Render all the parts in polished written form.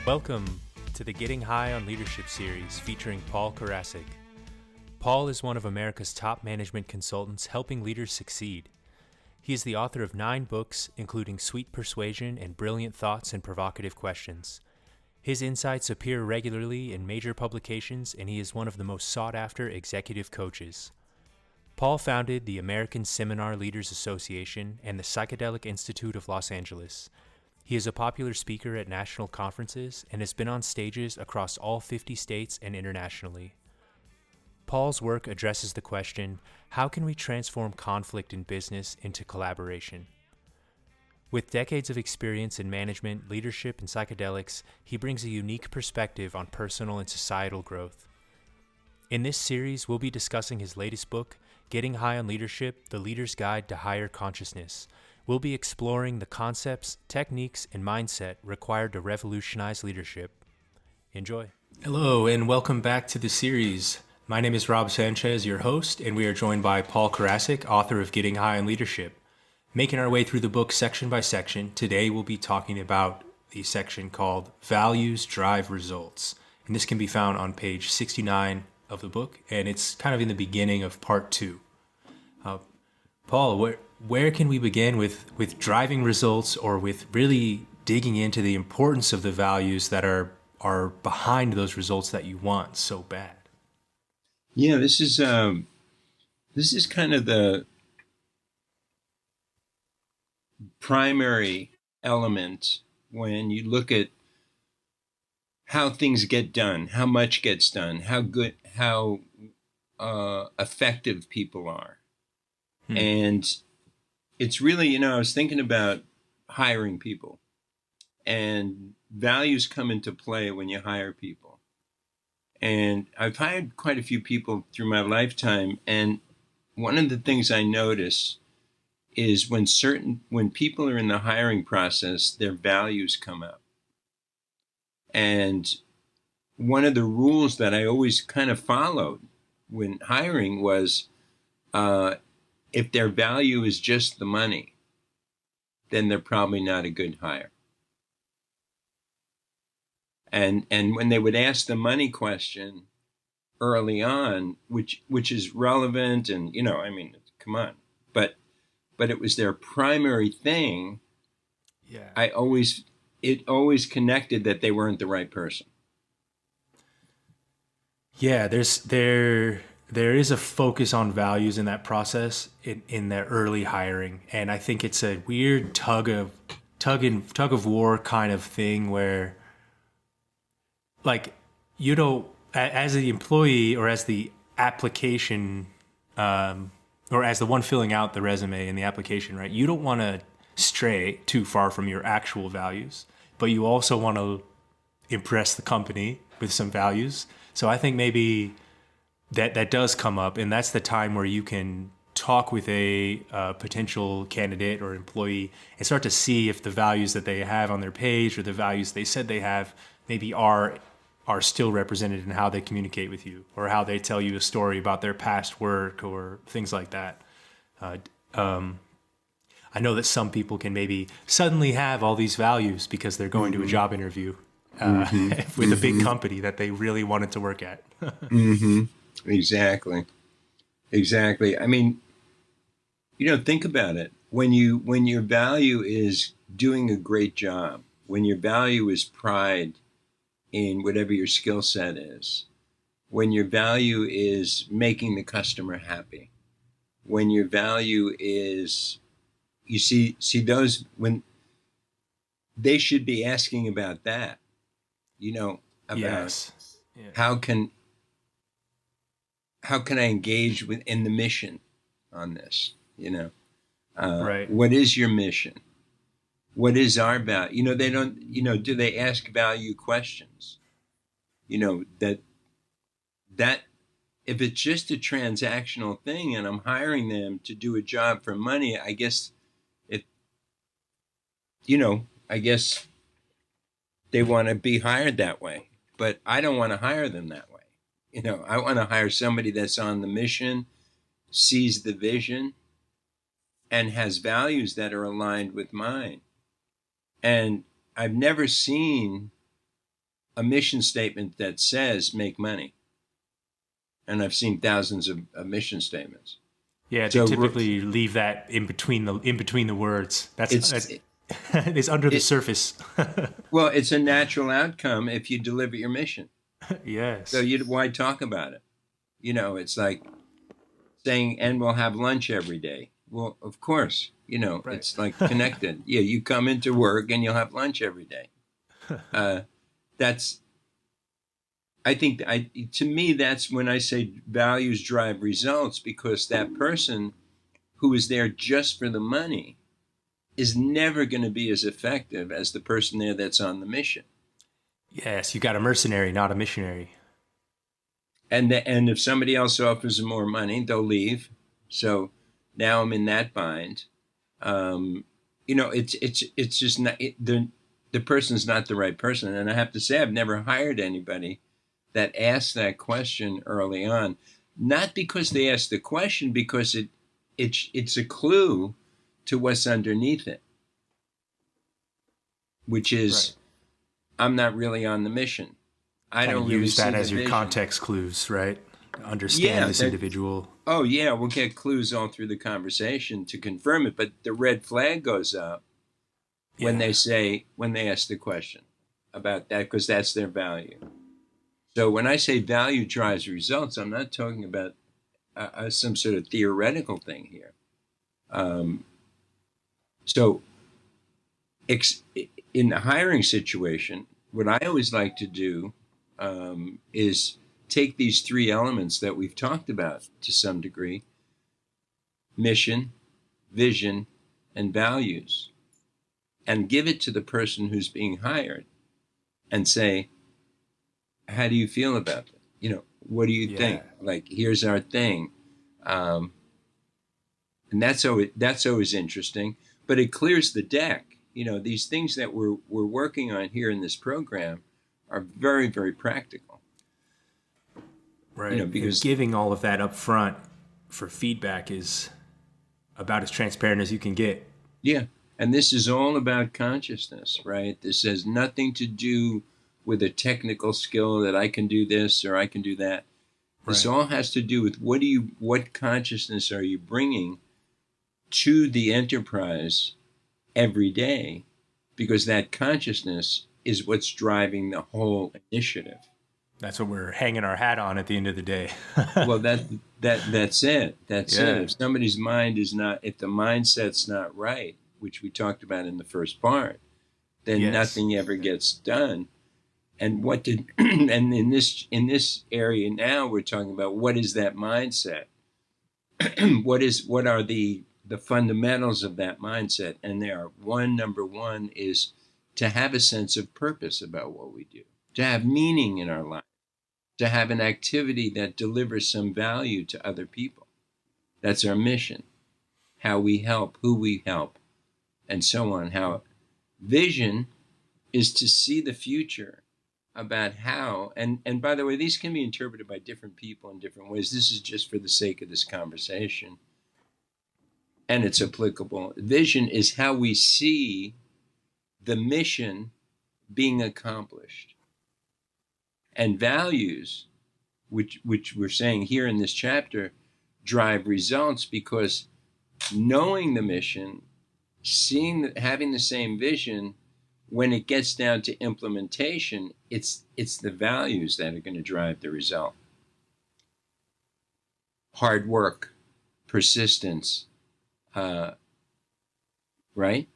Welcome to the Getting High on Leadership series featuring Paul Karasik. Paul is one of America's top management consultants helping leaders succeed. He is the author of 9 books, including Sweet Persuasion and Brilliant Thoughts and Provocative Questions. His insights appear regularly in major publications, and he is one of the most sought-after executive coaches. Paul founded the American Seminar Leaders Association and the Psychedelic Institute of Los Angeles. He is a popular speaker at national conferences and has been on stages across all 50 states and internationally. Paul's work addresses the question, how can we transform conflict in business into collaboration? With decades of experience in management, leadership, and psychedelics, he brings a unique perspective on personal and societal growth. In this series, we'll be discussing his latest book, Getting High on Leadership, The Leader's Guide to Higher Consciousness. We'll be exploring the concepts, techniques, and mindset required to revolutionize leadership. Enjoy. Hello, and welcome back to the series. My name is Sanchez, your host, and we are joined by Paul Karasik, author of Getting High on Leadership. Making our way through the book section by section, today we'll be talking about the section called Values Drive Results. And this can be found on page 69 of the book, and it's kind of in the beginning of part 2. Paul, where can we begin with driving results, or with really digging into the importance of the values that are behind those results that you want so bad? Yeah, this is kind of the primary element when you look at how things get done, how much gets done, how effective people are. And it's really, I was thinking about hiring people, and values come into play when you hire people. And I've hired quite a few people through my lifetime, and one of the things I notice is when people are in the hiring process, their values come up. And one of the rules that I always kind of followed when hiring was, if their value is just the money, then they're probably not a good hire. And when they would ask the money question early on, which is relevant, and come on, but it was their primary thing. Yeah. It always connected that they weren't the right person. Yeah, there is a focus on values in that process in the early hiring, and I think it's a weird tug of war kind of thing where, like, as the employee or as the application, or as the one filling out the resume in the application, right? You don't want to stray too far from your actual values, but you also want to impress the company with some values. So I think maybe that does come up, and that's the time where you can talk with a potential candidate or employee and start to see if the values that they have on their page or the values they said they have maybe are still represented in how they communicate with you, or how they tell you a story about their past work or things like that. I know that some people can maybe suddenly have all these values because they're going to a job interview with a big company that they really wanted to work at. Exactly. I mean, think about it. When your value is doing a great job, when your value is pride in whatever your skill set is, when your value is making the customer happy, when your value is, you see those, when they should be asking about that, about Yes. Yeah. how can I engage in the mission on this? Right. What is your mission? What is our value? They don't, do they ask value questions? That if it's just a transactional thing and I'm hiring them to do a job for money, I guess they want to be hired that way, but I don't want to hire them that way. I want to hire somebody that's on the mission, sees the vision, and has values that are aligned with mine. And I've never seen a mission statement that says make money. And I've seen thousands of mission statements. Yeah, they So typically leave that in between the words. it's It's under the it, surface. well, it's a natural outcome if you deliver your mission. So Yes. why talk about it? It's like saying, and we'll have lunch every day. Well, of course, Right. it's like connected. Yeah, you come into work and you'll have lunch every day. That's, I think, to me, that's when I say values drive results, because that person who is there just for the money is never going to be as effective as the person there that's on the mission. Yes, you got a mercenary, not a missionary. And if somebody else offers them more money, they'll leave. So now I'm in that bind. It's just not the person's not the right person. And I have to say, I've never hired anybody that asked that question early on, not because they asked the question, because it's a clue to what's underneath it, which is, Right. I'm not really on the mission. I Kind don't of really use see that the as your vision. context clues, right? To understand Yeah, this individual. oh yeah, we'll get clues all through the conversation to confirm it, but the red flag goes up when Yeah. they ask the question about that, because that's their value. So when I say value drives results, I'm not talking about some sort of theoretical thing here. So in the hiring situation, what I always like to do is take these three elements that we've talked about to some degree: mission, vision, and values, and give it to the person who's being hired and say, how do you feel about it? What do you think? Yeah. Like, here's our thing. And that's always interesting, but it clears the deck. These things that we're working on here in this program are very, very practical. Right. And Because giving all of that up front for feedback is about as transparent as you can get. yeah, and this is all about consciousness, right? This has nothing to do with a technical skill that I can do this or I can do that. This Right. all has to do with what consciousness are you bringing to the enterprise every day, because that consciousness is what's driving the whole initiative. That's what we're hanging our hat on at the end of the day. Well, that's it. That's it. Yeah. If somebody's mind is not, if the mindset's not right, which we talked about in the first part, then Yes. nothing ever gets done. And and in this area now, we're talking about what is that mindset? What are the fundamentals of that mindset? And number one is to have a sense of purpose about what we do, to have meaning in our life, to have an activity that delivers some value to other people. That's our mission. How we help, who we help, and so on. How vision is to see the future about how, and by the way, these can be interpreted by different people in different ways. This is just for the sake of this conversation, and it's applicable. Vision is how we see the mission being accomplished. And values, which we're saying here in this chapter, drive results, because knowing the mission, having the same vision, when it gets down to implementation, it's the values that are going to drive the result. Hard work, persistence, right?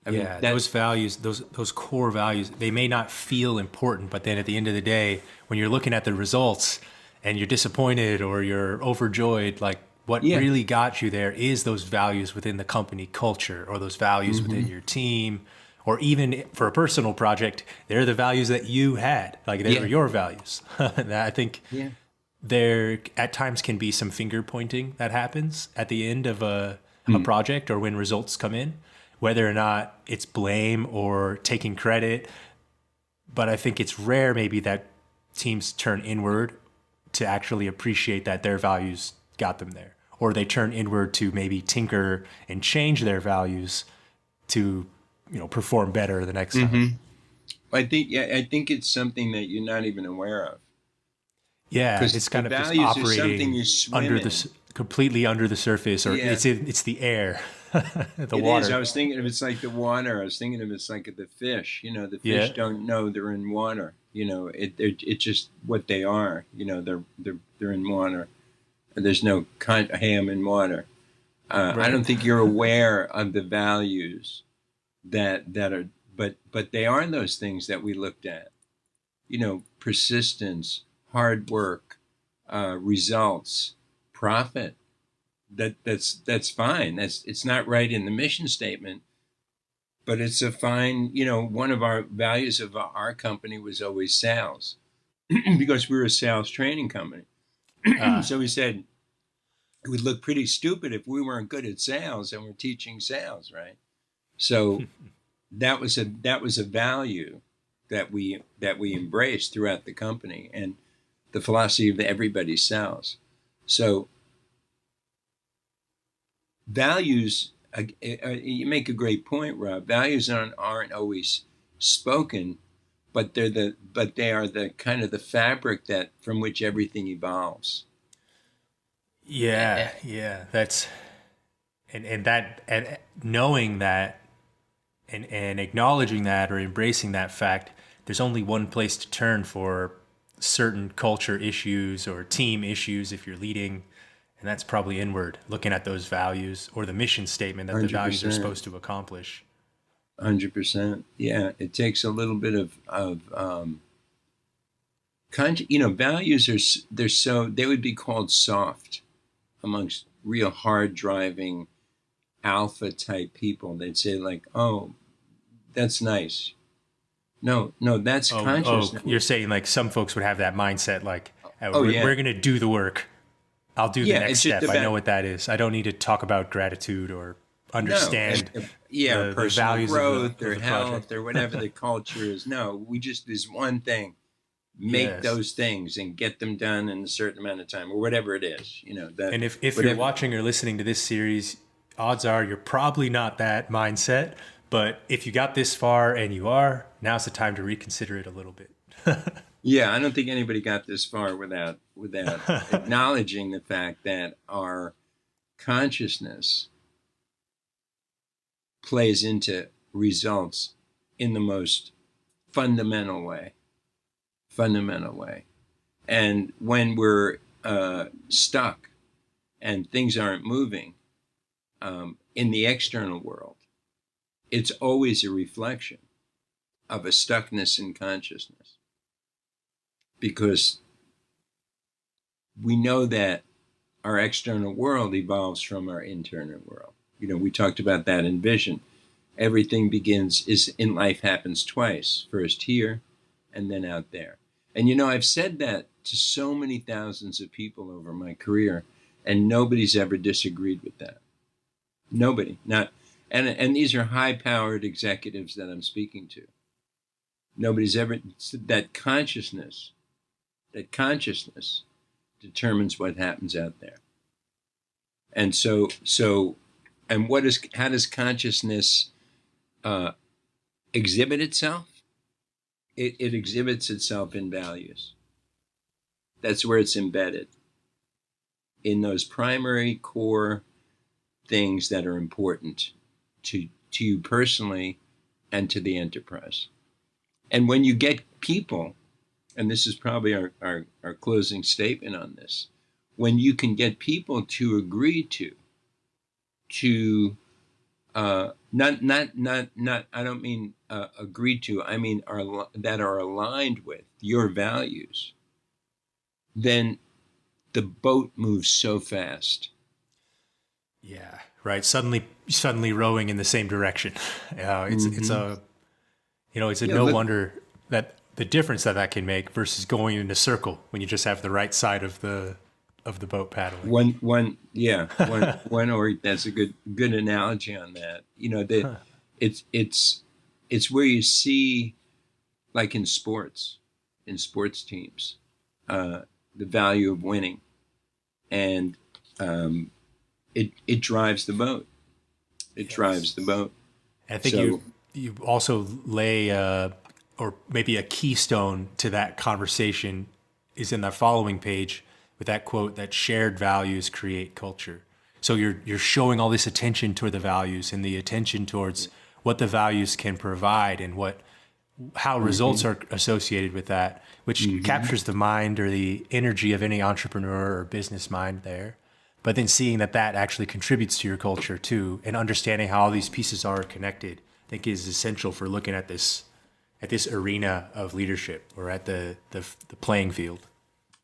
I mean, Those values, those core values, they may not feel important, but then at the end of the day, when you're looking at the results and you're disappointed or you're overjoyed, like what yeah, really got you there is those values within the company culture, or those values within your team, or even for a personal project, they're the values that you had, like they were your values. I think yeah, there at times can be some finger pointing that happens at the end of a project, or when results come in, whether or not it's blame or taking credit. But I think it's rare maybe that teams turn inward to actually appreciate that their values got them there, or they turn inward to maybe tinker and change their values to perform better the next time. I think it's something that you're not even aware of. Yeah, Because it's the kind of just values are something operating you swim in. completely under the surface, or Yeah, it's the air, the it is. I water. was thinking of it's like the water. I was thinking of it's like the fish. You know, the Yeah, fish don't know they're in water. You know, it's just what they are. You know, they're in water. There's no hey, I'm in water. I right. don't think you're aware of the values that are, but they are those things that we looked at. You know, persistence, hard work, results, profit. That's fine. It's not right in the mission statement, but it's a fine. You know, one of our values of our company was always sales, because we were a sales training company. Uh, So we said it would look pretty stupid if we weren't good at sales and we're teaching sales, right? So that was a value that we embraced throughout the company, and the philosophy of everybody sells. So values, you make a great point, Rob. Values aren't always spoken, but they are the kind of the fabric that from which everything evolves. yeah, yeah. That's and knowing that and acknowledging that or embracing that fact, there's only one place to turn for certain culture issues or team issues if you're leading, and that's probably inward, looking at those values or the mission statement that the Hundred values are percent, supposed to accomplish. 100%. Yeah, it takes a little bit you know, values they would be called soft amongst real hard driving alpha type people. They'd say like, "Oh, that's nice." No, no, that's Oh, consciousness. you're saying like some folks would have that mindset, like, Oh we're yeah, going to do the work. I'll do the yeah. next It's just step. I know about what that is. I don't need to talk about gratitude or no, understand yeah, the personal values of growth or the health project. or whatever the culture is. No, we just there's one thing. Make Yes. those things and get them done in a certain amount of time or whatever it is. You know that And if you're whatever. watching or listening to this series, odds are you're probably not that mindset. But if you got this far and you are, now's the time to reconsider it a little bit. Yeah, I don't think anybody got this far without acknowledging the fact that our consciousness plays into results in the most fundamental way. Fundamental way. And when we're stuck and things aren't moving in the external world, it's always a reflection of a stuckness in consciousness, because we know that our external world evolves from our internal world. You know, we talked about that in vision. Everything begins is in life happens twice, first here and then out there. And you know, I've said that to so many thousands of people over my career, and nobody's ever disagreed with that. Nobody. Not and these are high-powered executives that I'm speaking to. Nobody's ever that consciousness determines what happens out there. And and how does consciousness uh, exhibit itself? It exhibits itself in values. That's where it's embedded, in those primary core things that are important to you personally and to the enterprise. And when you get people, and this is probably our closing statement on this, when you can get people to agree to not I don't mean agree to, I mean that are aligned with your values, then the boat moves so fast. Yeah, right. Suddenly rowing in the same direction. It's Mm-hmm. a it's a Yeah, no look, wonder that the difference that can make versus going in a circle when you just have the right side of the boat paddling. one or that's a good analogy on that. You know that it's it's it's where you see, like in sports teams, uh, the value of winning, and it drives the boat. It Yes. drives the boat. And I think So you also lay or maybe a keystone to that conversation is in the following page with that quote that shared values create culture. So you're showing all this attention toward the values and the attention towards what the values can provide and how results are associated with that, which captures the mind or the energy of any entrepreneur or business mind there. But then seeing that actually contributes to your culture too, and understanding how all these pieces are connected, I think is essential for looking at this arena of leadership, or at the playing field.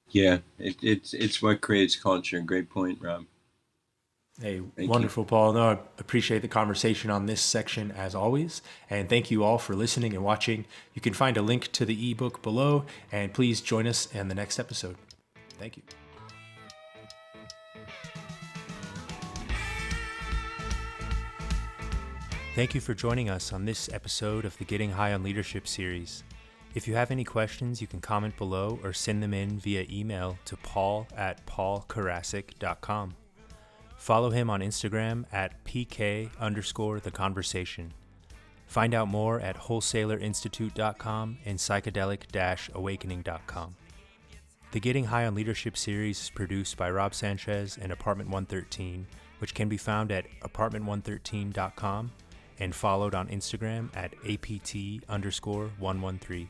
Yeah, it's what creates culture. Great point, Rob. Hey, Thank wonderful, you. Paul. No, I appreciate the conversation on this section as always. And thank you all for listening and watching. You can find a link to the ebook below, and please join us in the next episode. Thank you. Thank you for joining us on this episode of the Getting High on Leadership series. If you have any questions, you can comment below or send them in via email to paul@paulkarasik.com. Follow him on Instagram at PK_the conversation. Find out more at wholesalerinstitute.com and psychedelic-awakening.com. The Getting High on Leadership series is produced by Rob Sanchez and Apartment 113, which can be found at apartment113.com and followed on Instagram at APT_113.